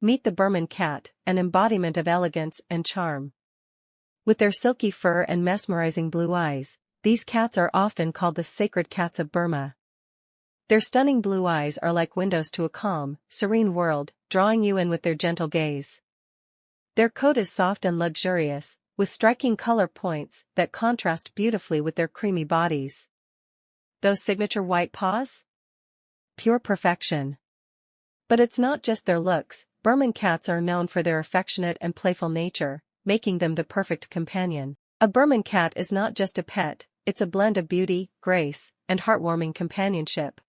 Meet the Birman cat, an embodiment of elegance and charm. With their silky fur and mesmerizing blue eyes, these cats are often called the sacred cats of Burma. Their stunning blue eyes are like windows to a calm, serene world, drawing you in with their gentle gaze. Their coat is soft and luxurious, with striking color points that contrast beautifully with their creamy bodies. Those signature white paws? Pure perfection. But it's not just their looks. Birman cats are known for their affectionate and playful nature, making them the perfect companion. A Birman cat is not just a pet, it's a blend of beauty, grace, and heartwarming companionship.